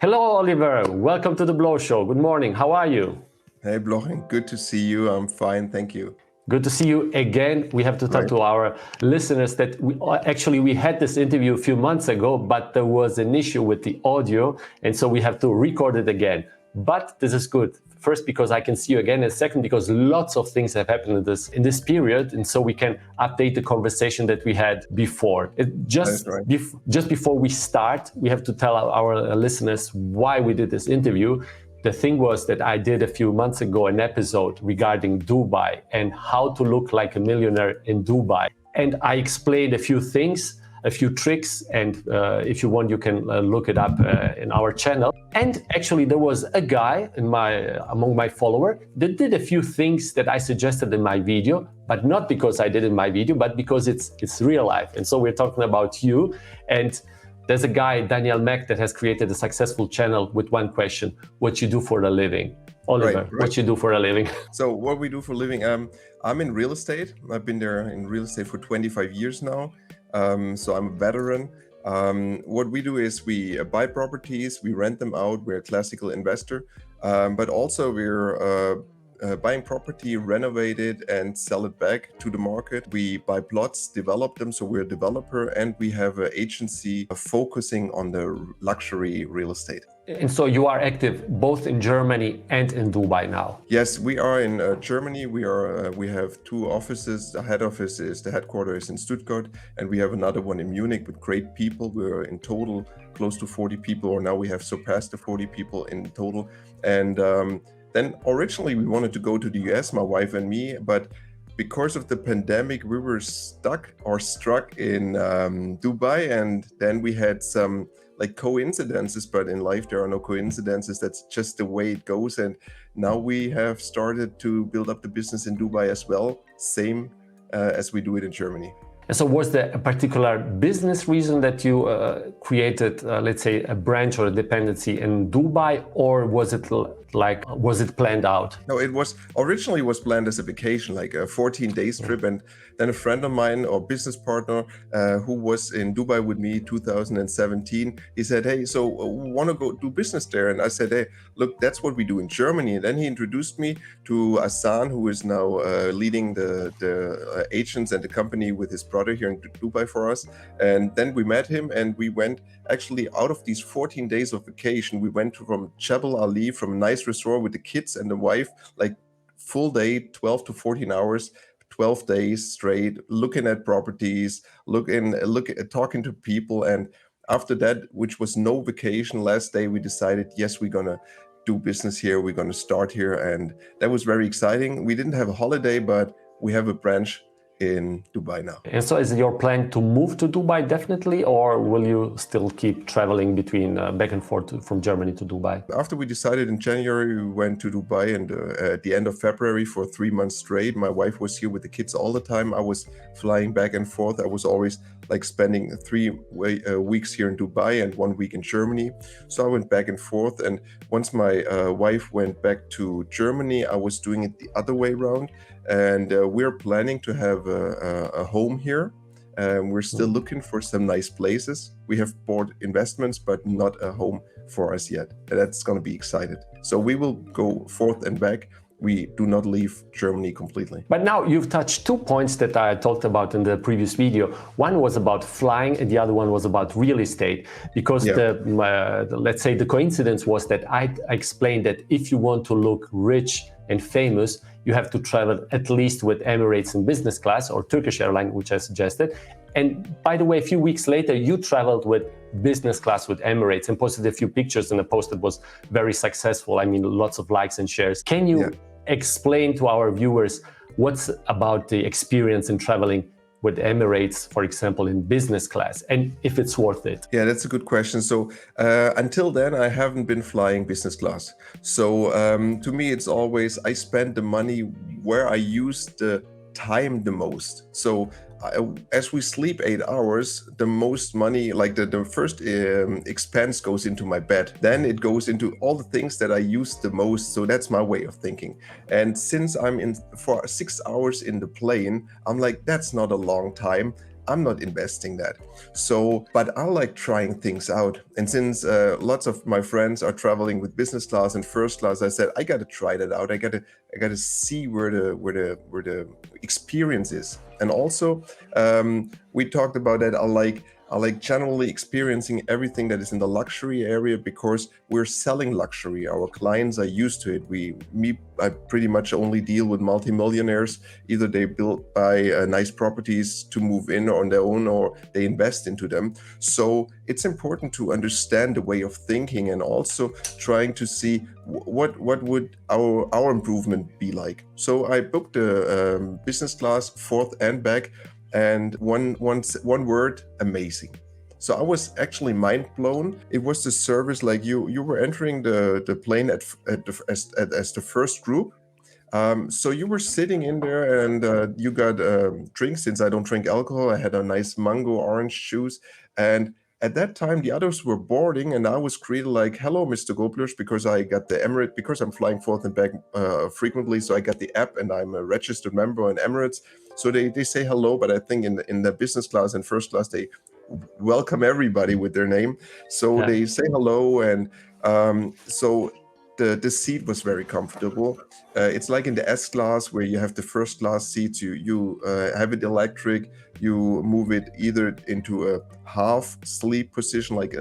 Hello, Oliver. Welcome to the Blow Show. Good morning. How are you? Hey, Bloching. Good to see you. I'm fine. Thank you. Good to see you again. We have to tell to our listeners that we had this interview a few months ago, but there was an issue with the audio, and so we have to record it again. But this is good. First, because I can see you again, and second, because lots of things have happened in this period, and so we can update the conversation that we had before. Just before we start, we have to tell our listeners why we did this interview. The thing was that I did a few months ago an episode regarding Dubai and how to look like a millionaire in Dubai. And I explained a few things, a few tricks, and if you want, you can look it up in our channel. And actually, there was a guy among my followers that did a few things that I suggested in my video, but not because I did in my video, but because it's real life. And so we're talking about you. And there's a guy, Daniel Mack, that has created a successful channel with one question: what you do for a living. Oliver, what you do for a living? So what we do for a living, I'm in real estate. I've been there in real estate for 25 years now. So I'm a veteran. What we do is we buy properties, we rent them out. We're a classical investor, but also we're buying property, renovate it, and sell it back to the market. We buy plots, develop them, so we're a developer, and we have an agency focusing on the luxury real estate. And so you are active both in Germany and in Dubai now? Yes, we are in Germany. We have two offices. The headquarters is in Stuttgart, and we have another one in Munich with great people. We're in total close to 40 people, or now we have surpassed the 40 people in total. And then originally we wanted to go to the US, my wife and me, but because of the pandemic, we were struck in Dubai, and then we had some coincidences, but in life there are no coincidences. That's just the way it goes. And now we have started to build up the business in Dubai as well, same as we do it in Germany. And so was there a particular business reason that you created, let's say, a branch or a dependency in Dubai, or was it planned out? No, it was originally planned as a vacation, like a 14 days trip. And then a friend of mine or business partner who was in Dubai with me 2017, he said, hey, so want to go do business there? And I said, hey, look, that's what we do in Germany. And then he introduced me to Hassan, who is now leading the agents and the company with his brother here in Dubai for us. And then we met him, and we went actually out of these 14 days of vacation. We went from Jebel Ali, from a nice resort with the kids and the wife, like full day, 12 to 14 hours, 12 days straight, looking at properties, talking to people. And after that, which was no vacation, last day we decided, yes, we're gonna do business here, we're gonna start here. And that was very exciting. We didn't have a holiday, but we have a branch in Dubai now. And so is it your plan to move to Dubai definitely, or will you still keep traveling between back and forth from Germany to Dubai? After we decided in January, we went to Dubai, and at the end of February for 3 months straight. My wife was here with the kids all the time. I was flying back and forth. I was always spending 3 weeks here in Dubai and 1 week in Germany. So I went back and forth. And once my wife went back to Germany, I was doing it the other way around. And we're planning to have a home here. We're still looking for some nice places. We have bought investments, but not a home for us yet. And that's going to be exciting. So we will go forth and back. We do not leave Germany completely. But now you've touched 2 points that I talked about in the previous video. One was about flying, and the other one was about real estate. Because let's say the coincidence was that I explained that if you want to look rich and famous, you have to travel at least with Emirates in business class, or Turkish airline, which I suggested. And by the way, a few weeks later, you traveled with business class with Emirates and posted a few pictures, and the post that was very successful. I mean, lots of likes and shares. Can you explain to our viewers what's about the experience in traveling with Emirates, for example, in business class, and if it's worth it? Yeah, that's a good question. So until then, I haven't been flying business class. So to me, it's always, I spend the money where I use the time the most. So as we sleep 8 hours, the most money, like the first expense goes into my bed. Then it goes into all the things that I use the most. So that's my way of thinking. And since I'm in for 6 hours in the plane, I'm like, that's not a long time. I'm not investing that. So, but I like trying things out. And since lots of my friends are traveling with business class and first class, I said I got to try that out. I got to see where the experience is. And also, we talked about that. I like generally experiencing everything that is in the luxury area because we're selling luxury. Our clients are used to it. I pretty much only deal with multimillionaires. Either they buy nice properties to move in on their own, or they invest into them. So it's important to understand the way of thinking and also trying to see what would our improvement be like. So I booked a business class forth and back. And one word, amazing. So I was actually mind blown. It was the service, like you were entering the plane as the first group. So you were sitting in there and you got drinks. Since I don't drink alcohol, I had a nice mango orange juice. And at that time, the others were boarding, and I was greeted like, "Hello, Mr. Goblirsch," because I got the Emirates, because I'm flying forth and back frequently. So I got the app, and I'm a registered member on Emirates. So they say hello, but I think in the business class and first class, they welcome everybody with their name. So they say hello, and so the seat was very comfortable. It's like in the S class where you have the first class seats. You have it electric. You move it either into a half sleep position, like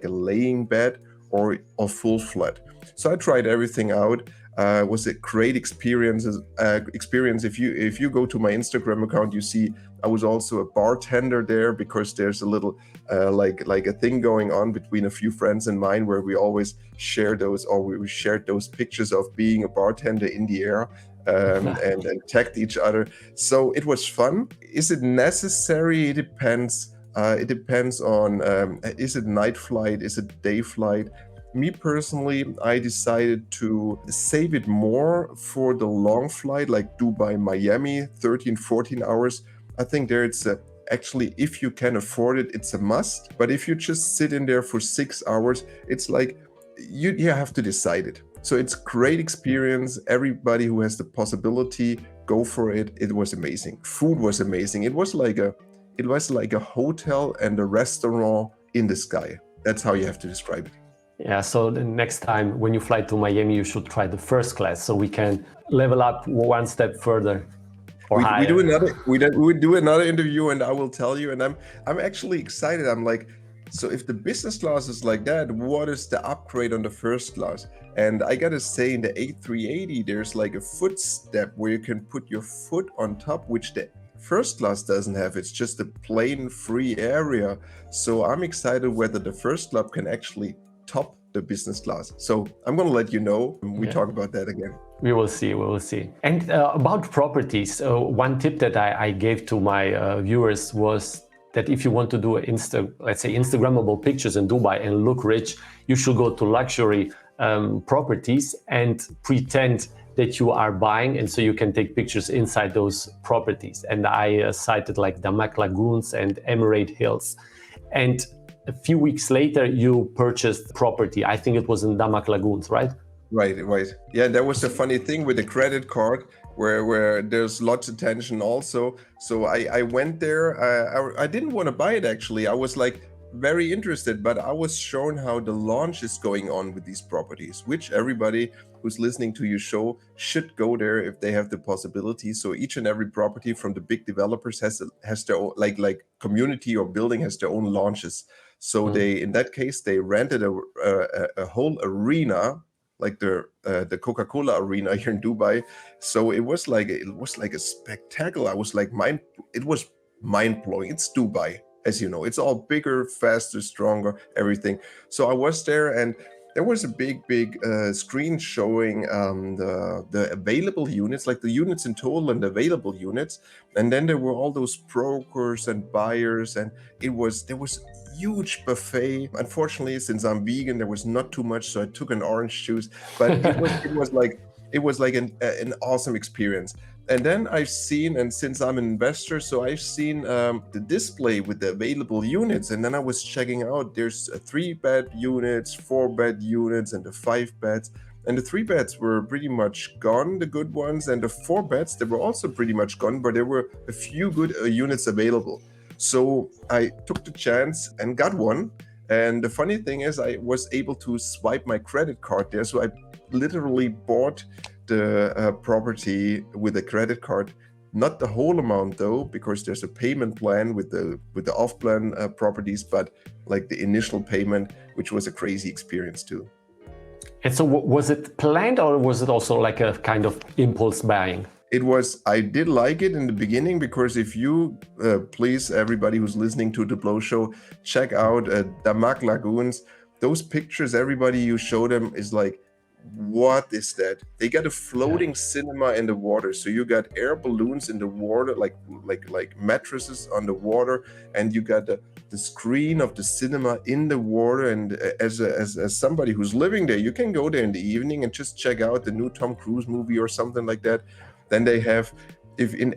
a laying bed, or full flat. So I tried everything out. It was a great experience. If you go to my Instagram account, you see I was also a bartender there, because there's a little like a thing going on between a few friends and mine where we always share those, or we shared those pictures of being a bartender in the air. And tagged each other. So it was fun. Is it necessary? It depends. It depends on, is it night flight? Is it day flight? Me personally, I decided to save it more for the long flight, like Dubai, Miami, 13, 14 hours. I think there it's actually, if you can afford it, it's a must. But if you just sit in there for 6 hours, it's like, you have to decide it. So it's great experience. Everybody who has the possibility, go for it. It was amazing. Food was amazing. It was like a hotel and a restaurant in the sky. That's how you have to describe it. Yeah, so the next time when you fly to Miami, you should try the first class so we can level up one step further. We do another interview, and I will tell you. And I'm actually excited. I'm like, so if the business class is like that, what is the upgrade on the first class? And I gotta say, in the A380, there's like a footstep where you can put your foot on top, which the first class doesn't have. It's just a plain free area. So I'm excited whether the first club can actually top the business class. So I'm gonna let you know, and we talk about that again. We will see. And about properties, one tip that I gave to my viewers was that if you want to do let's say Instagrammable pictures in Dubai and look rich, you should go to luxury properties and pretend that you are buying, and so you can take pictures inside those properties. And I cited like Damac Lagoons and Emirates Hills. And a few weeks later, you purchased property. I think it was in Damac Lagoons, right? Right. Yeah, that was a funny thing with the credit card where there's lots of tension also. So I went there. I didn't want to buy it, actually. I was like very interested, but I was shown how the launch is going on with these properties, which everybody who's listening to your show should go there if they have the possibility. So each and every property from the big developers has their own, like community or building has their own launches. So they, in that case, they rented a whole arena, like the Coca-Cola arena here in Dubai. So it was like a spectacle. It was mind blowing. It's Dubai, as you know. It's all bigger, faster, stronger, everything. So I was there, and there was a big screen showing the available units, like the units in total and available units. And then there were all those brokers and buyers, and there was huge buffet. Unfortunately, since I'm vegan, there was not too much, so I took an orange juice. But it was like an awesome experience. And then I've seen, and since I'm an investor, so I've seen the display with the available units. And then I was checking out, there's 3-bed units, 4-bed units, and the 5-beds. And the 3-beds were pretty much gone, the good ones. And the 4-beds, they were also pretty much gone, but there were a few good units available. So I took the chance and got one. And the funny thing is, I was able to swipe my credit card there. So I literally bought the property with a credit card. Not the whole amount though, because there's a payment plan with the off-plan properties, but like the initial payment, which was a crazy experience too. And so was it planned, or was it also like a kind of impulse buying? It was, I did like it in the beginning, because if you, please, everybody who's listening to the Blow Show, check out Damac Lagoons. Those pictures, everybody you show them is like, what is that? They got a floating cinema in the water. So you got air balloons in the water, like mattresses on the water, and you got the screen of the cinema in the water. And as somebody who's living there, you can go there in the evening and just check out the new Tom Cruise movie or something like that. Then they have, in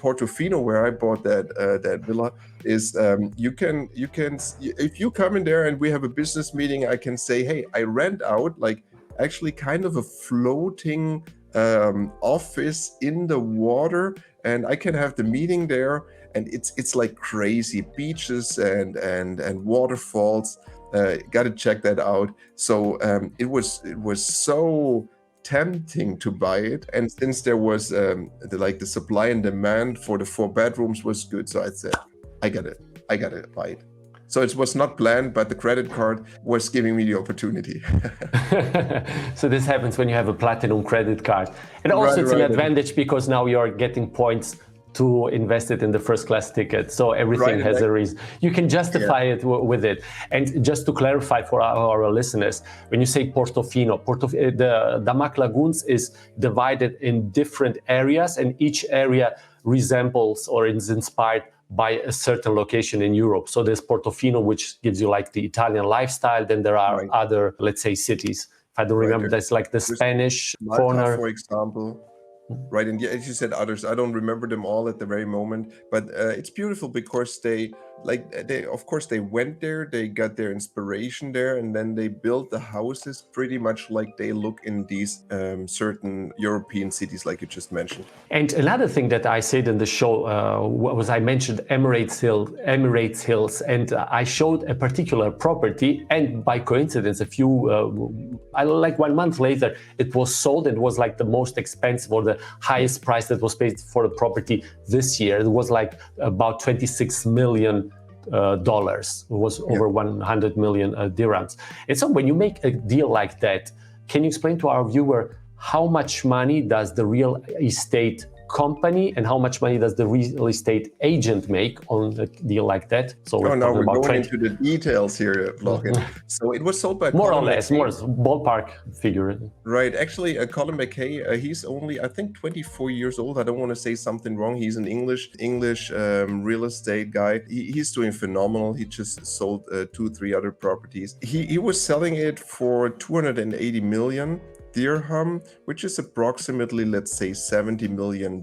Portofino, where I bought that villa, is you can if you come in there and we have a business meeting, I can say, hey, I rent out like actually kind of a floating office in the water, and I can have the meeting there, and it's like crazy beaches and waterfalls. Got to check that out. So it was so tempting to buy it, and since there was the supply and demand for the 4 bedrooms was good, so I said I gotta buy it. So it was not planned, but the credit card was giving me the opportunity. So this happens when you have a platinum credit card, and also it's an advantage because now you are getting points to invest it in the first class ticket. So everything has a reason. You can justify it with it. And just to clarify for our listeners, when you say Portofino, the Damac Lagoons is divided in different areas, and each area resembles or is inspired by a certain location in Europe. So there's Portofino, which gives you like the Italian lifestyle. Then there are other, let's say, cities. If I don't remember, that's like the Spanish Malta, corner, for example. Right, and as you said, others, I don't remember them all at the very moment, but it's beautiful because they of course they went there, they got their inspiration there, and then they built the houses pretty much like they look in these certain European cities, like you just mentioned. And another thing that I said in the show was I mentioned Emirates Hills, and I showed a particular property, and by coincidence, like 1 month later, it was sold. It was like the most expensive or the highest price that was paid for the property this year. It was like about $26 million. It was over 100 million dirhams. And so when you make a deal like that, can you explain to our viewer how much money does the real estate company and how much money does the real estate agent make on a deal like that? So now we're going into the details here, Login. So it was sold by more Colin or less, McKay. more ballpark figure. Right. Actually, Colin McKay, he's only, I think, 24 years old. I don't want to say something wrong. He's an English real estate guy. He's doing phenomenal. He just sold 2-3 other properties. He was selling it for 280 million dirham, which is approximately, let's say, $70 million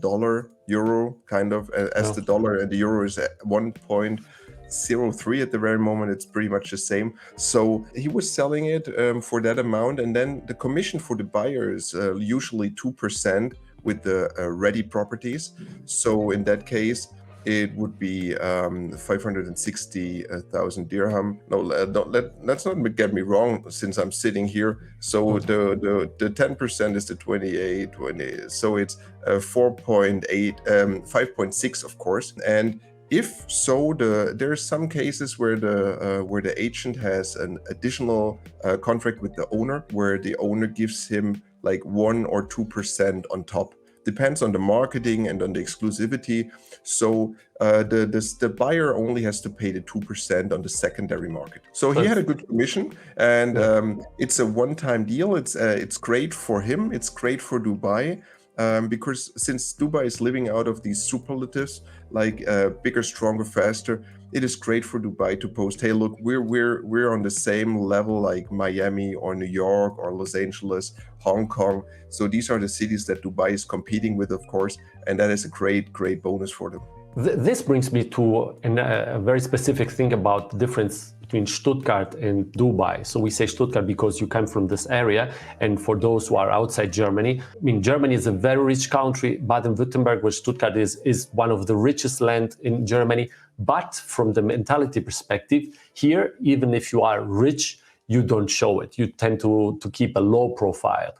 euro, kind of, as the dollar and the euro is at 1.03 at the very moment. It's pretty much the same. So he was selling it for that amount, and then the commission for the buyer is usually 2% with the ready properties. So in that case, it would be 560,000 dirham. No, let's not get me wrong, since I'm sitting here. So the 10% is the 20. So it's 5.6, of course. And if so, there's some cases where the agent has an additional contract with the owner, where the owner gives him like 1 or 2% on top. Depends on the marketing and on the exclusivity. So the buyer only has to pay the 2% on the secondary market. So he had a good commission, and it's a one-time deal. It's great for him. It's great for Dubai. Because since Dubai is living out of these superlatives like bigger, stronger, faster, it is great for Dubai to post, hey, look, we're on the same level like Miami or New York or Los Angeles, Hong Kong. So these are the cities that Dubai is competing with, of course, and that is a great bonus for them. This brings me to a very specific thing about the difference between Stuttgart and Dubai. So we say Stuttgart because you come from this area. And for those who are outside Germany, I mean, Germany is a very rich country. Baden-Württemberg, where Stuttgart is one of the richest land in Germany. But from the mentality perspective, here, even if you are rich, you don't show it. You tend to keep a low profile,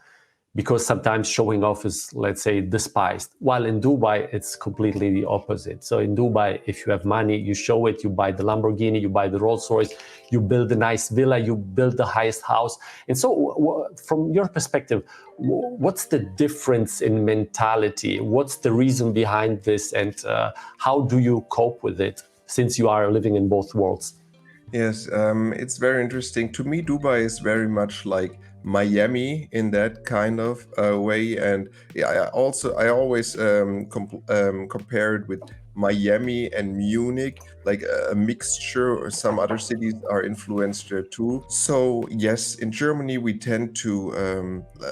because sometimes showing off is, let's say, despised. While in Dubai, it's completely the opposite. So in Dubai, if you have money, you show it, you buy the Lamborghini, you buy the Rolls Royce, you build a nice villa, you build the highest house. And so from your perspective, what's the difference in mentality? What's the reason behind this? And how do you cope with it, since you are living in both worlds? Yes, it's very interesting. To me, Dubai is very much like Miami in that kind of way. And yeah, I always compare it with Miami and Munich, like a mixture, or some other cities are influenced there too. So yes, in Germany we tend to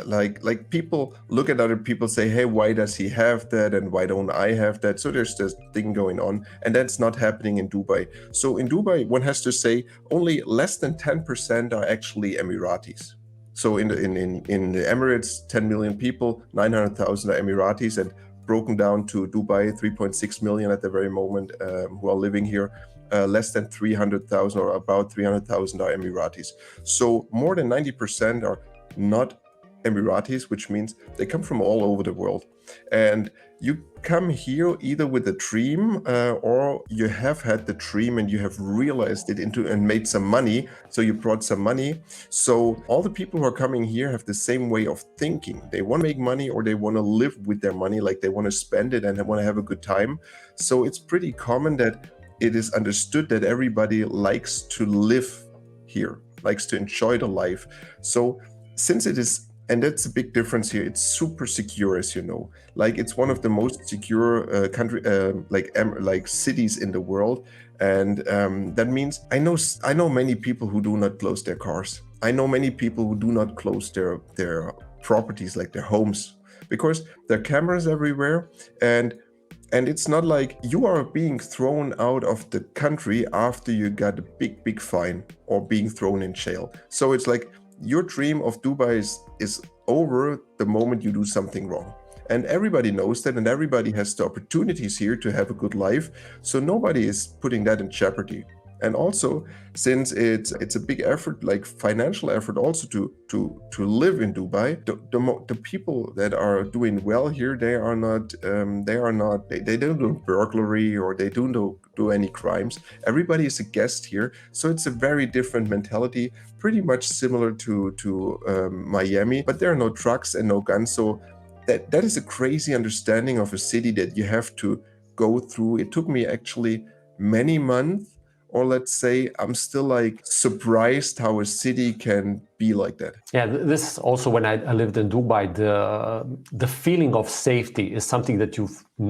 like people look at other people, say, hey, why does he have that and why don't I have that? So there's this thing going on, and that's not happening in Dubai. So in Dubai, one has to say only less than 10% are actually Emiratis. So in the Emirates, 10 million people, 900,000 are Emiratis, and broken down to Dubai, 3.6 million at the very moment who are living here. Less than 300,000, or about 300,000, are Emiratis. So more than 90% are not Emiratis, which means they come from all over the world. And you come here either with a dream or you have had the dream and you have realized it into and made some money. So you brought some money. So all the people who are coming here have the same way of thinking. They want to make money, or they want to live with their money, like they want to spend it and they want to have a good time. So it's pretty common that it is understood that everybody likes to live here, likes to enjoy the life. So since it is, and that's a big difference here, it's super secure, as you know. Like it's one of the most secure like cities in the world, and that means I know many people who do not close their cars. I know many people who do not close their properties, like their homes, because there are cameras everywhere, and it's not like you are being thrown out of the country after you got a big fine or being thrown in jail. So it's like your dream of Dubai is over the moment you do something wrong. And everybody knows that, and everybody has the opportunities here to have a good life. So nobody is putting that in jeopardy. And also, since it's a big effort, like financial effort, also to live in Dubai, the people that are doing well here, they don't do burglary, or they don't do any crimes. Everybody is a guest here, so it's a very different mentality, pretty much similar to Miami, but there are no trucks and no guns. So that is a crazy understanding of a city that you have to go through. It took me actually many months. Or let's say I'm still like surprised how a city can be like that. Yeah, this is also when I lived in Dubai, the feeling of safety is something that you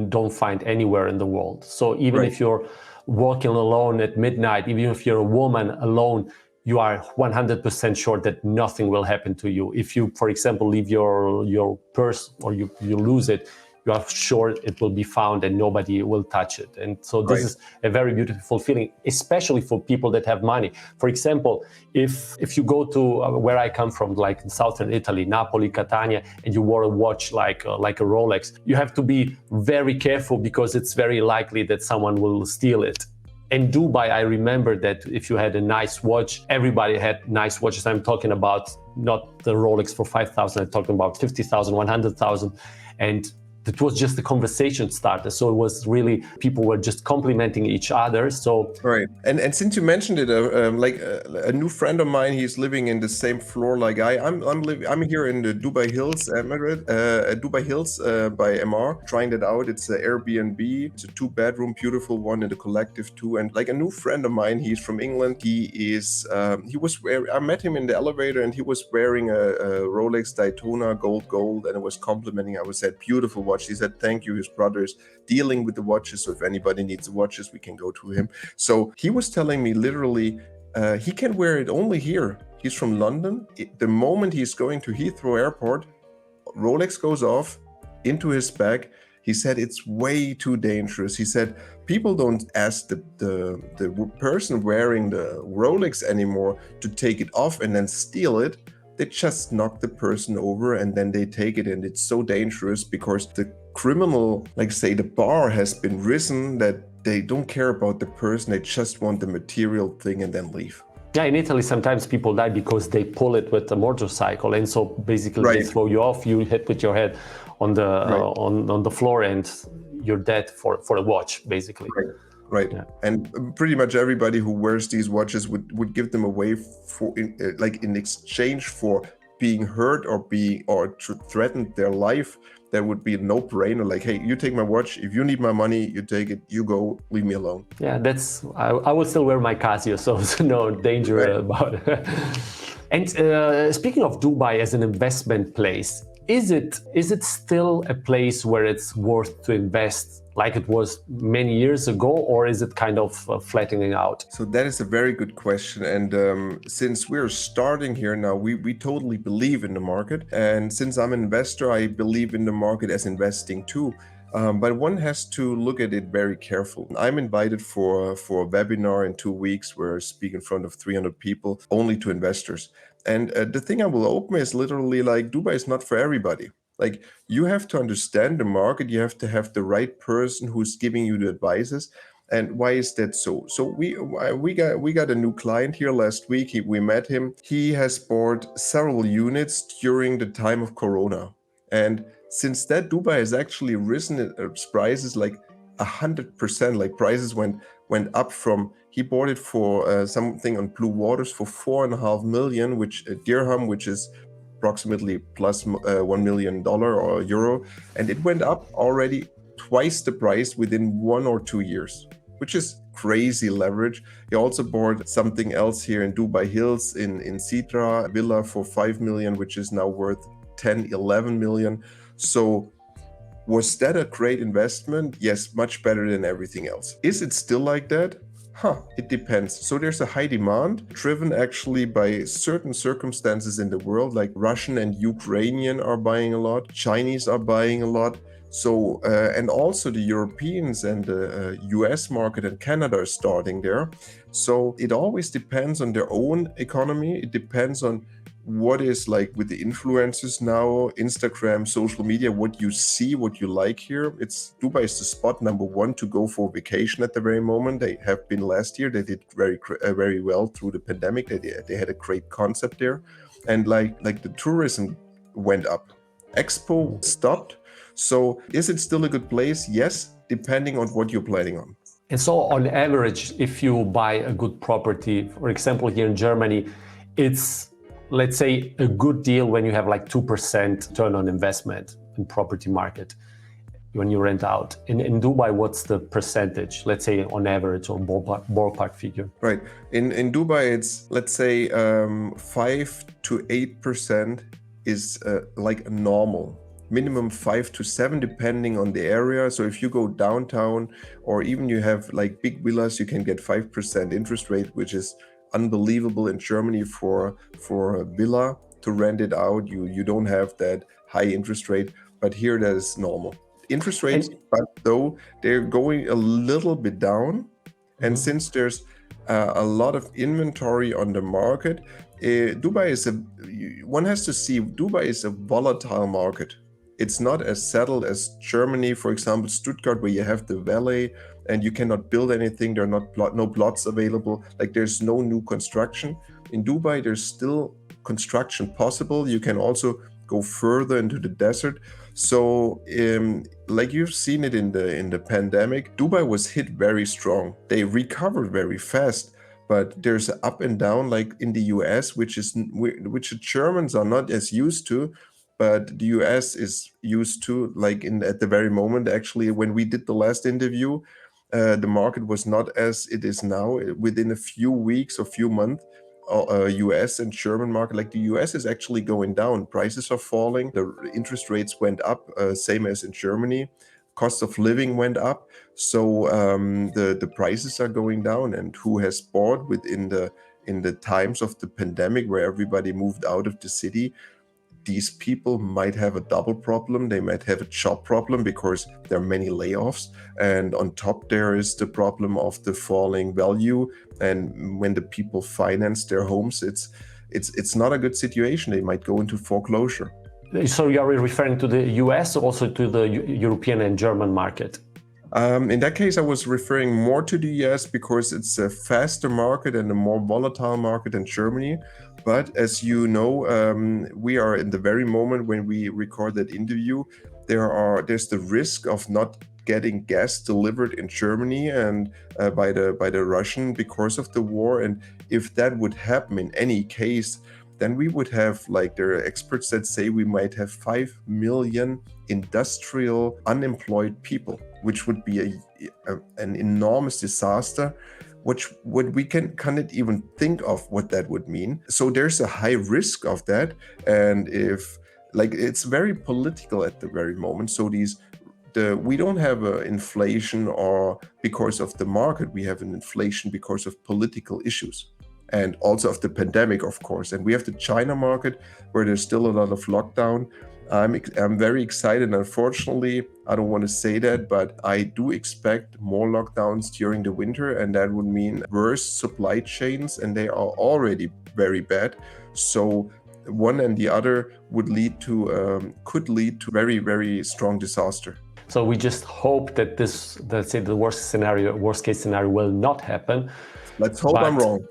don't find anywhere in the world. So even if you're walking alone at midnight, even if you're a woman alone, you are 100% sure that nothing will happen to you. If you, for example, leave your purse or you lose it, you are sure it will be found and nobody will touch it. And so this is a very beautiful feeling, especially for people that have money. For example, if you go to where I come from, like in southern Italy, Napoli, Catania, and you wear a watch like a Rolex, you have to be very careful because it's very likely that someone will steal it. In Dubai, I remember that if you had a nice watch, everybody had nice watches. I'm talking about not the Rolex for 5,000, I'm talking about 50,000, 100,000. And it was just a conversation starter. So it was really, people were just complimenting each other. So right. And since you mentioned it, like a new friend of mine, he's living in the same floor like I'm here in the Dubai Hills, Dubai Hills by Emaar, trying that out. It's an Airbnb. It's a 2-bedroom, beautiful one in the collective too. And like a new friend of mine, he's from England. I met him in the elevator, and he was wearing a Rolex Daytona gold, and I was complimenting. I was said, beautiful watch. He said, thank you. His brother is dealing with the watches, so if anybody needs watches, we can go to him. So he was telling me literally he can wear it only here. He's from London. The moment he's going to Heathrow Airport, Rolex goes off into his bag. He said it's way too dangerous. He said people don't ask the person wearing the Rolex anymore to take it off and then steal it. They just knock the person over and then they take it, and it's so dangerous because the criminal, like say the bar has been risen, that they don't care about the person, they just want the material thing and then leave. Yeah, in Italy, sometimes people die because they pull it with a motorcycle, and so basically Right. they throw you off. You hit with your head on the on the floor, and you're dead for a watch, basically. Right. Yeah. And pretty much everybody who wears these watches would give them away for in exchange for being hurt or threatened their life. That would be a no-brainer. Like, hey, you take my watch. If you need my money, you take it. You go. Leave me alone. Yeah, that's. I would still wear my Casio, so no danger about it. And speaking of Dubai as an investment place, is it still a place where it's worth to invest like it was many years ago, or is it kind of flattening out? So that is a very good question. And since we're starting here now, we totally believe in the market. And since I'm an investor, I believe in the market as investing too. But one has to look at it very careful. I'm invited for a webinar in 2 weeks where I speak in front of 300 people, only to investors. And the thing I will open is literally like, Dubai is not for everybody. Like, you have to understand the market. You have to have the right person who's giving you the advices. And why is that so? So we got a new client here last week. We met him. He has bought several units during the time of Corona. And since that, Dubai has actually risen its prices like 100%. Like, prices went up from, he bought it for something on Blue Waters for 4.5 million, which dirham, which is approximately plus $1 million or euro, and it went up already twice the price within 1 or 2 years, which is crazy leverage. He also bought something else here in Dubai Hills in Sitra, villa for 5 million, which is now worth 10, 11 million. So was that a great investment? Yes, much better than everything else. Is it still like that? It depends. So there's a high demand driven actually by certain circumstances in the world, like Russian and Ukrainian are buying a lot, Chinese are buying a lot. So, and also the Europeans and the US market and Canada are starting there. So it always depends on their own economy. It depends on what is like with the influencers now, Instagram, social media, what you see, what you like here. Dubai is the spot number one to go for vacation at the very moment. They have been last year. They did very well through the pandemic. They had a great concept there. And like the tourism went up. Expo stopped. So is it still a good place? Yes, depending on what you're planning on. And so on average, if you buy a good property, for example, here in Germany, it's, let's say, a good deal when you have like 2% return on investment in property market when you rent out. In Dubai, what's the percentage, let's say on average, or ballpark figure? Right. In Dubai, it's, let's say, 5 to 8% is like normal. Minimum 5 to 7 depending on the area. So if you go downtown, or even you have like big villas, you can get 5% interest rate, which is unbelievable in Germany for a villa to rent it out. You don't have that high interest rate, but here that is normal. Interest rates, but though they're going a little bit down, and since there's a lot of inventory on the market, Dubai is one has to see Dubai is a volatile market. It's not as settled as Germany, for example, Stuttgart, where you have the valley and you cannot build anything. There are no plots available. Like, there's no new construction. In Dubai, there's still construction possible. You can also go further into the desert. So, like you've seen it in the pandemic, Dubai was hit very strong. They recovered very fast. But there's an up and down, like in the US, which the Germans are not as used to. But the US is used to, like at the very moment, actually, when we did the last interview, the market was not as it is now. Within a few weeks or few months, US and German market, like the US is actually going down. Prices are falling. The interest rates went up, same as in Germany. Cost of living went up. So the prices are going down. And who has bought in the times of the pandemic, where everybody moved out of the city, these people might have a double problem. They might have a job problem because there are many layoffs. And on top, there is the problem of the falling value. And when the people finance their homes, it's not a good situation. They might go into foreclosure. So you are referring to the US, also to the European and German market? In that case, I was referring more to the US because it's a faster market and a more volatile market than Germany. But as you know, we are in the very moment when we record that interview, there's the risk of not getting gas delivered in Germany and by the Russian because of the war. And if that would happen in any case, then we would have, like, there are experts that say we might have 5 million industrial unemployed people, which would be an enormous disaster, which we cannot even think of what that would mean. So there's a high risk of that. And if, like, it's very political at the very moment. So we don't have inflation or because of the market, we have an inflation because of political issues. And also of the pandemic, of course. And we have the China market where there's still a lot of lockdown. I'm very excited. Unfortunately, I don't want to say that, but I do expect more lockdowns during the winter, and that would mean worse supply chains, and they are already very bad. So one and the other would could lead to very, very strong disaster. So we just hope that this, let's say, the worst case scenario will not happen. Let's hope I'm wrong.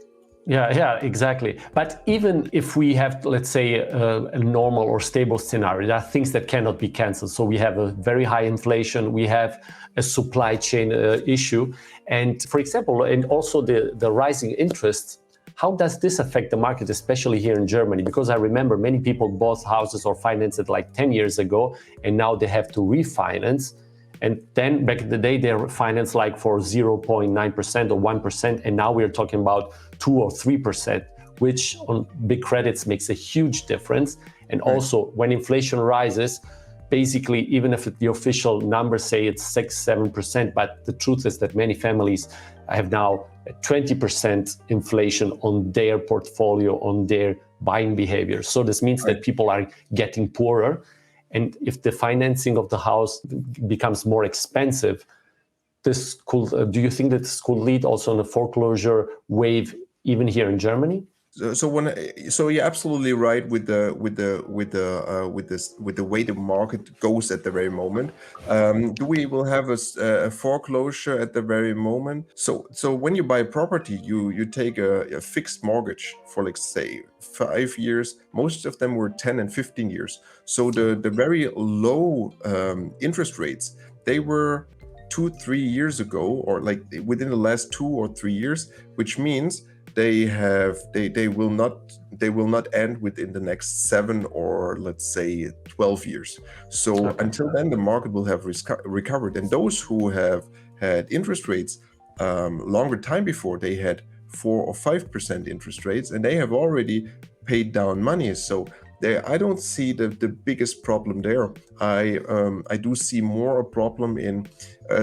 Yeah, exactly. But even if we have, let's say, a normal or stable scenario, there are things that cannot be canceled. So we have a very high inflation, we have a supply chain issue. And for example, and also the rising interest, how does this affect the market, especially here in Germany? Because I remember many people bought houses or financed it like 10 years ago, and now they have to refinance. And then back in the day, they were financed like for 0.9% or 1%. And now we're talking about 2 or 3%, which on big credits makes a huge difference. And also when inflation rises, basically, even if the official numbers say it's 6-7%, but the truth is that many families have now 20% inflation on their portfolio, on their buying behavior. So this means that people are getting poorer. And if the financing of the house becomes more expensive, this could, do you think that this could lead also on a foreclosure wave even here in Germany? So you're absolutely right with the way the market goes at the very moment. We will have a foreclosure at the very moment. So when you buy a property, you take a fixed mortgage for, like, say 5 years. Most of them were 10 and 15 years. So the very low interest rates, they were 2-3 years ago, or like within the last 2 or 3 years, which means they will not end within the next 7 or let's say 12 years. So until then, the market will have recovered. And those who have had interest rates longer time before, they had 4 or 5% interest rates, and they have already paid down money. So I don't see the biggest problem there. I do see more a problem in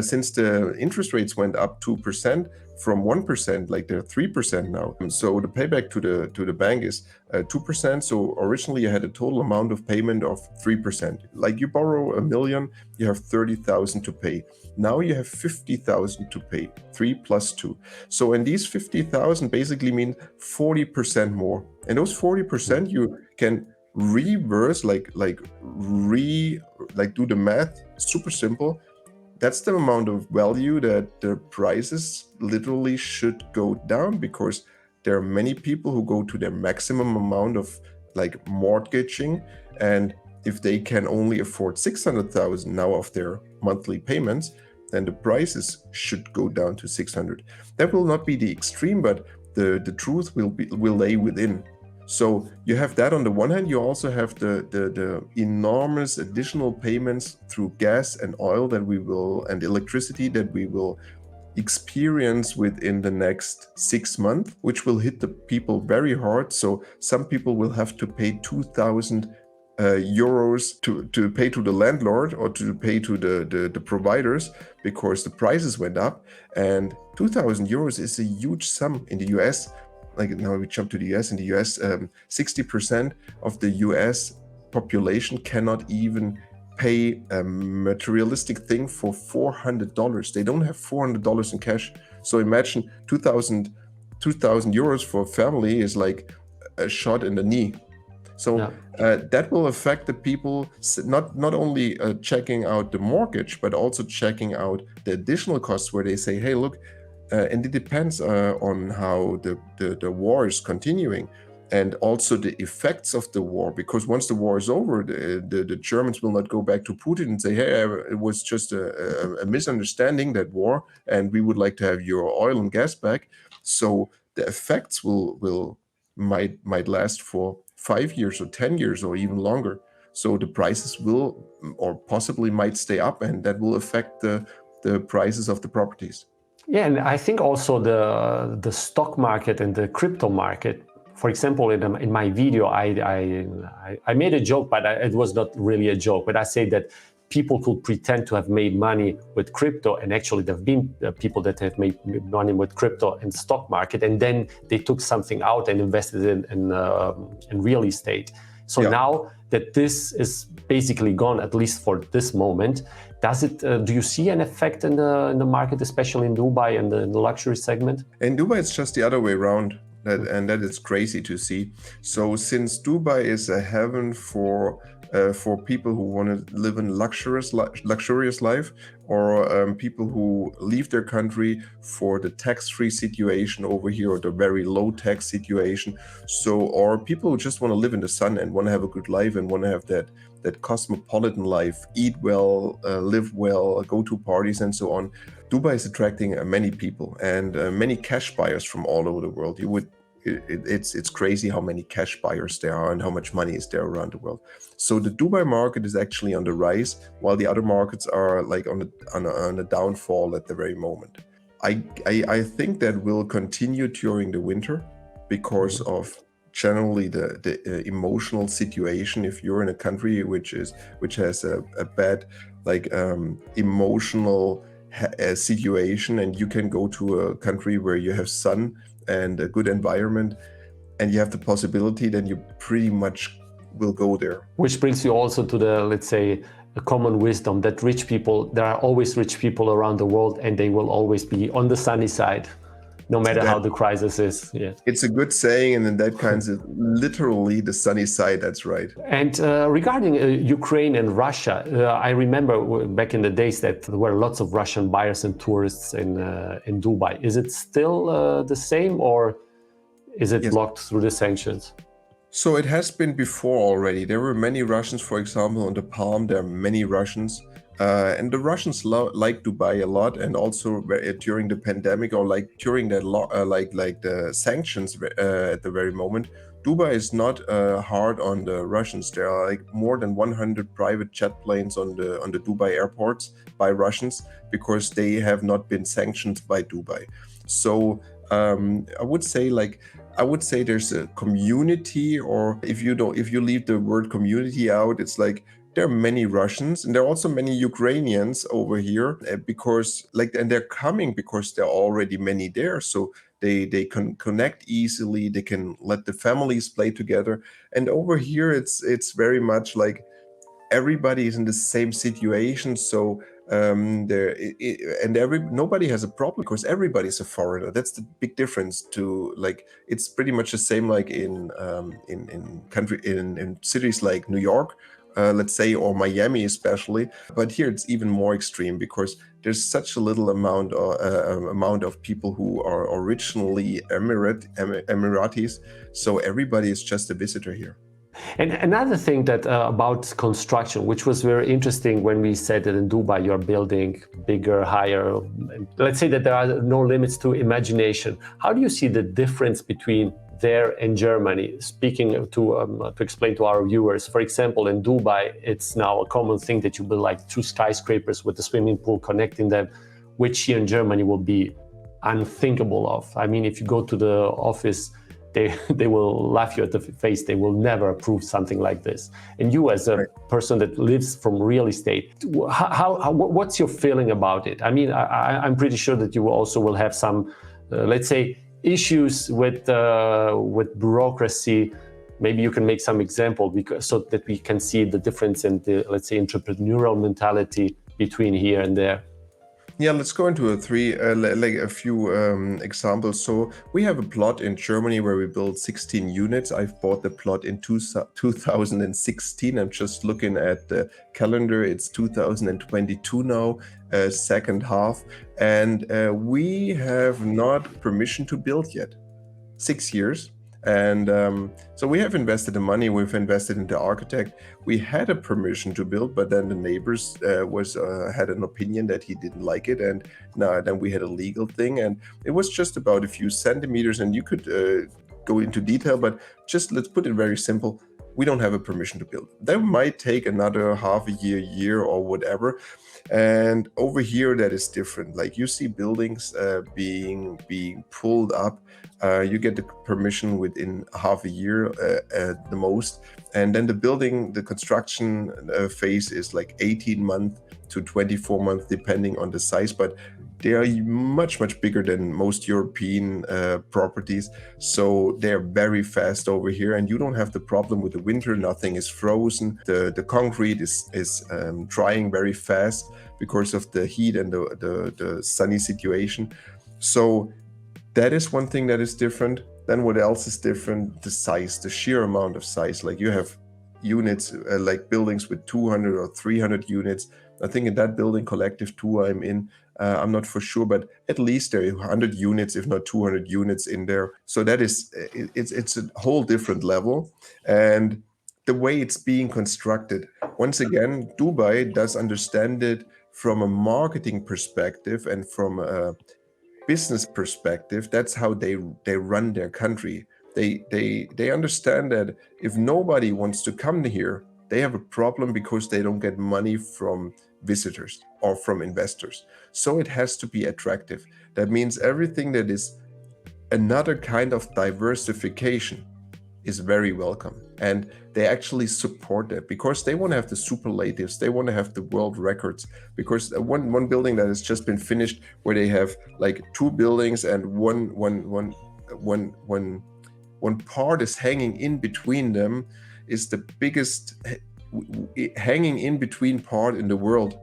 since the interest rates went up 2%. From 1%, like they're 3% now. So the payback to the bank is 2%. So originally you had a total amount of payment of 3%. Like you borrow 1 million, you have 30,000 to pay. Now you have 50,000 to pay, 3 plus 2. So and these 50,000 basically mean 40% more. And those 40% you can reverse, do the math, super simple. That's the amount of value that the prices literally should go down, because there are many people who go to their maximum amount of like mortgaging, and if they can only afford 600,000 now of their monthly payments, then the prices should go down to 600. That will not be the extreme, but the truth will lay within. So you have that on the one hand. You also have the enormous additional payments through gas and oil and electricity that we will experience within the next 6 months, which will hit the people very hard. So some people will have to pay 2,000 euros to pay to the landlord or to pay to the providers, because the prices went up. And 2,000 euros is a huge sum in the US. Like now we jump to the US. In the US, 60% of the US population cannot even pay a materialistic thing for $400. They don't have $400 in cash. So imagine 2,000 euros for a family is like a shot in the knee. So that will affect the people not only checking out the mortgage, but also checking out the additional costs where they say, hey, look, and it depends on how the war is continuing. And also the effects of the war, because once the war is over, the Germans will not go back to Putin and say, hey, it was just a misunderstanding, that war, and we would like to have your oil and gas back. So the effects might last for 5 years or 10 years or even longer. So the prices will or possibly might stay up, and that will affect the prices of the properties. Yeah, and I think also the stock market and the crypto market. For example, in my video, I made a joke, but it was not really a joke. But I say that people could pretend to have made money with crypto, and actually there have been people that have made money with crypto and stock market, and then they took something out and invested in real estate. So now that this is basically gone, at least for this moment, does it? Do you see an effect in the market, especially in Dubai and the luxury segment? In Dubai, it's just the other way around. And that is crazy to see. So since Dubai is a heaven for people who want to live a luxurious life, or people who leave their country for the tax-free situation over here, or the very low tax situation. So, or people who just want to live in the sun and want to have a good life and want to have that cosmopolitan life, eat well, live well, go to parties and so on. Dubai is attracting many people and many cash buyers from all over the world. It's crazy how many cash buyers there are and how much money is there around the world. So the Dubai market is actually on the rise, while the other markets are like on a downfall at the very moment. I think that will continue during the winter because of generally the emotional situation. If you're in a country which has a bad emotional situation, and you can go to a country where you have sun and a good environment and you have the possibility, then you pretty much will go there. Which brings you also to the, let's say, a common wisdom that there are always rich people around the world, and they will always be on the sunny side, no matter how the crisis is. Yeah. It's a good saying, and in that kind of literally the sunny side, that's right. And regarding Ukraine and Russia, I remember back in the days that there were lots of Russian buyers and tourists in Dubai. Is it still the same, or is it blocked through the sanctions? So it has been before already. There were many Russians, for example, on the Palm, there are many Russians. And the Russians like Dubai a lot, and also during the pandemic, or like during that the sanctions at the very moment, Dubai is not hard on the Russians. There are like more than 100 private jet planes on the Dubai airports by Russians, because they have not been sanctioned by Dubai. So I would say there's a community, or if you leave the word community out, it's like there are many Russians and there are also many Ukrainians over here, because and they're coming because there are already many there. So they can connect easily. They can let the families play together. And over here, it's very much like everybody is in the same situation. So nobody has a problem because everybody's a foreigner. That's the big difference to it's pretty much the same like in cities like New York, let's say, or Miami especially. But here it's even more extreme because there's such a little amount of people who are originally Emiratis. So everybody is just a visitor here. And another thing that about construction, which was very interesting when we said that in Dubai you're building bigger, higher. Let's say that there are no limits to imagination. How do you see the difference between there and Germany? Speaking to explain to our viewers, for example, in Dubai, it's now a common thing that you build like 2 skyscrapers with a swimming pool connecting them, which here in Germany will be unthinkable of. I mean, if you go to the office, they will laugh you at the face. They will never approve something like this. And you, as a person that lives from real estate, what's your feeling about it? I mean, I'm pretty sure that you also will have some, let's say, issues with bureaucracy Maybe you can make some example because so that we can see the difference in the, let's say, entrepreneurial mentality between here and there. Yeah, let's go into a few examples. So we have a plot in Germany where we built 16 units. I've bought the plot in 2016. I'm just looking at the calendar. It's 2022 now, second half. And we have not permission to build yet. 6 years. And so we have invested the money, we've invested in the architect. We had a permission to build, but then the neighbors had an opinion that he didn't like it. And now then we had a legal thing, and it was just about a few centimeters, and you could go into detail, but just let's put it very simple. We don't have a permission to build. That might take another half a year or whatever. And over here, that is different. Like you see buildings being pulled up. You get the permission within half a year at the most. And then the construction phase is like 18 months to 24 months, depending on the size. But they are much bigger than most European properties. So they're very fast over here, and you don't have the problem with the winter. Nothing is frozen. The concrete is drying very fast because of the heat and the sunny situation. So that is one thing that is different. Then what else is different? The size, the sheer amount of size. Like you have units, like buildings with 200 or 300 units. I think in that building collective 2 I'm in, I'm not for sure, but at least there are 100 units, if not 200 units in there. So that is, it's a whole different level. And the way it's being constructed, once again, Dubai does understand it from a marketing perspective and from a business perspective. That's how they run their country. They understand that if nobody wants to come here, they have a problem because they don't get money from visitors or from investors. So it has to be attractive. That means everything that is another kind of diversification is very welcome. And they actually support that because they want to have the superlatives. They want to have the world records, because one building that has just been finished where they have like 2 buildings and one part is hanging in between them is the biggest hanging in between part in the world.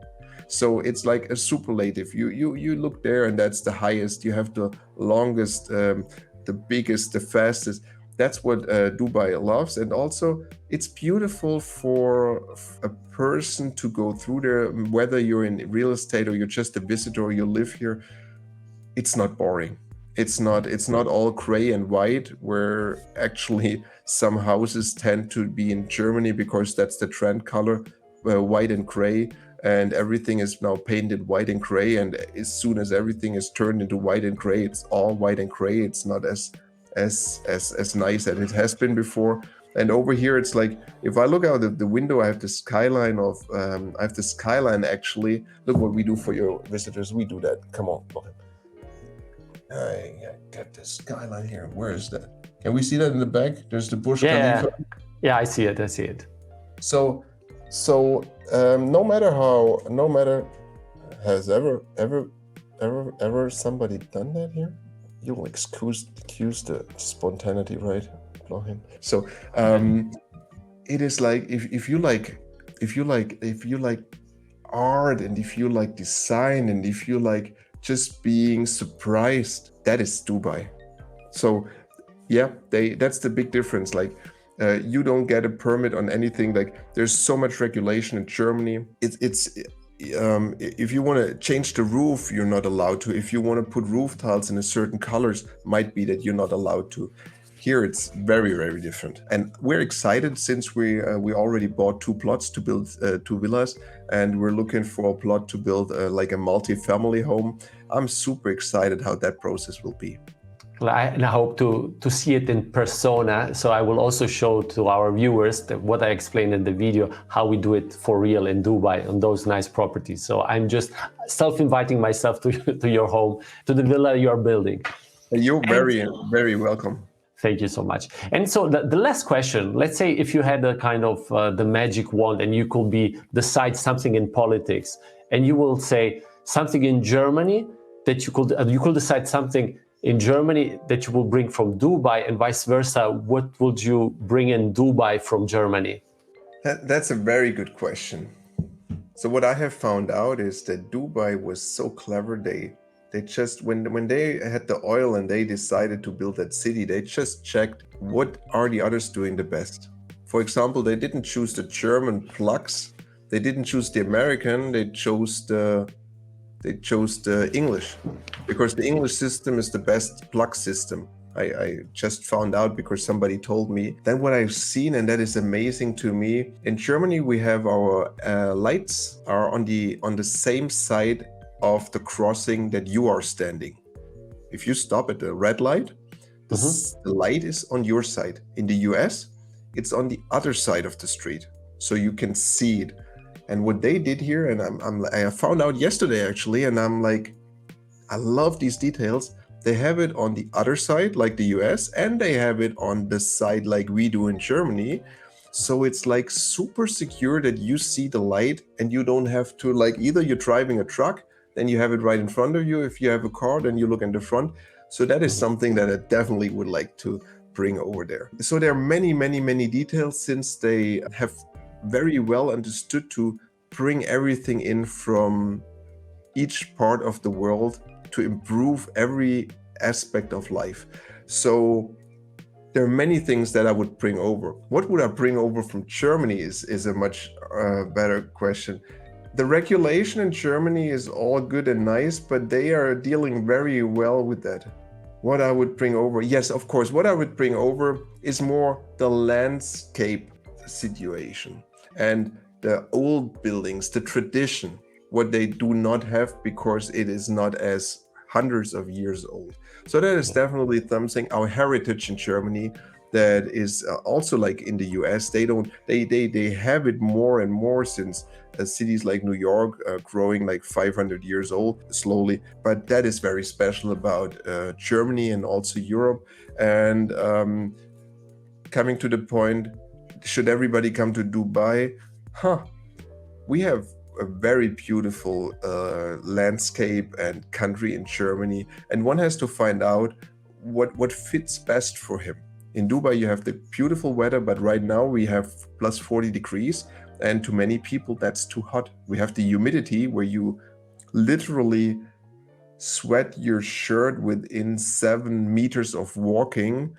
So it's like a superlative. You look there and that's the highest. You have the longest, the biggest, the fastest. That's what Dubai loves. And also it's beautiful for a person to go through there, whether you're in real estate or you're just a visitor or you live here. It's not boring. It's not all gray and white, where actually some houses tend to be in Germany because that's the trend color, white and gray, and everything is now painted white and gray. And as soon as everything is turned into white and gray, it's all white and gray. It's not as nice as it has been before. And over here, it's like, if I look out the window, I have the skyline of, actually. Look what we do for your visitors. We do that. Come on. I got the skyline here. Where is that? Can we see that in the back? There's the Burj Khalifa. Yeah, I see it. So no matter has ever somebody done that here? You'll excuse the spontaneity, right? So it is like if you like art, and if you like design, and if you like just being surprised, that is Dubai. So yeah, that's the big difference. Like you don't get a permit on anything. Like there's so much regulation in Germany. If you want to change the roof, you're not allowed to. If you want to put roof tiles in a certain colors, might be that you're not allowed to. Here it's very, very different. And we're excited since we already bought 2 plots to build 2 villas, and we're looking for a plot to build like a multi-family home. I'm super excited how that process will be. And I hope to see it in persona. So I will also show to our viewers what I explained in the video, how we do it for real in Dubai on those nice properties. So I'm just self-inviting myself to your home, to the villa you're building. You're very, very welcome. Thank you so much. And so the last question, let's say if you had a kind of the magic wand and you could decide something in politics, and you will say something in Germany that you could decide something in Germany that you will bring from Dubai, and vice versa? What would you bring in Dubai from Germany? That's a very good question. So what I have found out is that Dubai was so clever. They just when they had the oil and they decided to build that city, they just checked what are the others doing the best. For example, they didn't choose the German plugs. They didn't choose the American. They chose the English, because the English system is the best plug system. I just found out because somebody told me. Then what I've seen, and that is amazing to me, in Germany we have our lights are on the same side of the crossing that you are standing. If you stop at the red light, the light is on your side. In the US, it's on the other side of the street, so you can see it. And what they did here, and I found out yesterday actually, and I'm like, I love these details. They have it on the other side, like the US, and they have it on the side like we do in Germany. So it's like super secure that you see the light and you don't have to, like, either you're driving a truck, then you have it right in front of you. If you have a car, then you look in the front. So that is something that I definitely would like to bring over there. So there are many, many, many details, since they have very well understood to bring everything in from each part of the world to improve every aspect of life. So there are many things that I would bring over. What would I bring over from Germany is a much better question. The regulation in Germany is all good and nice, but they are dealing very well with that. What I would bring over, yes, of course, what I would bring over is more the landscape situation and the old buildings, the tradition, what they do not have because it is not as hundreds of years old. So that is definitely something, our heritage in Germany, that is also like in the US. They have it more and more, since cities like New York are growing like 500 years old slowly. But that is very special about Germany and also Europe. And coming to the point, should everybody come to Dubai? We have a very beautiful landscape and country in Germany, and one has to find out what fits best for him. In Dubai, you have the beautiful weather, but right now we have plus 40 degrees, and to many people that's too hot. We have the humidity where you literally sweat your shirt within 7 meters of walking,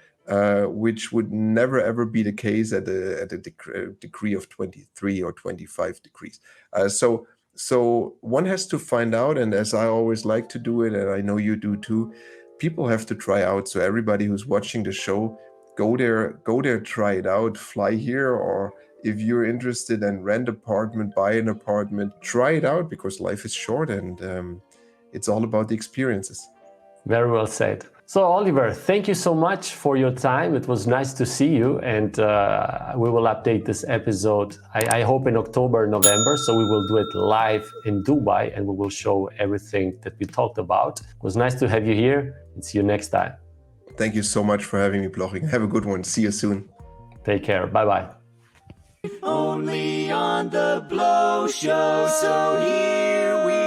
which would never ever be the case at a degree of 23 or 25 degrees. So one has to find out, and as I always like to do it, and I know you do too, people have to try out. So everybody who's watching the show, go there, try it out, fly here, or if you're interested in rent apartment, buy an apartment, try it out, because life is short, and it's all about the experiences. Very well said. So Oliver, thank you so much for your time. It was nice to see you, and we will update this episode, I hope in October, November. So we will do it live in Dubai, and we will show everything that we talked about. It was nice to have you here, and see you next time. Thank you so much for having me, Bloching. Have a good one. See you soon. Take care. Bye-bye. Only on the Blow Show, so here we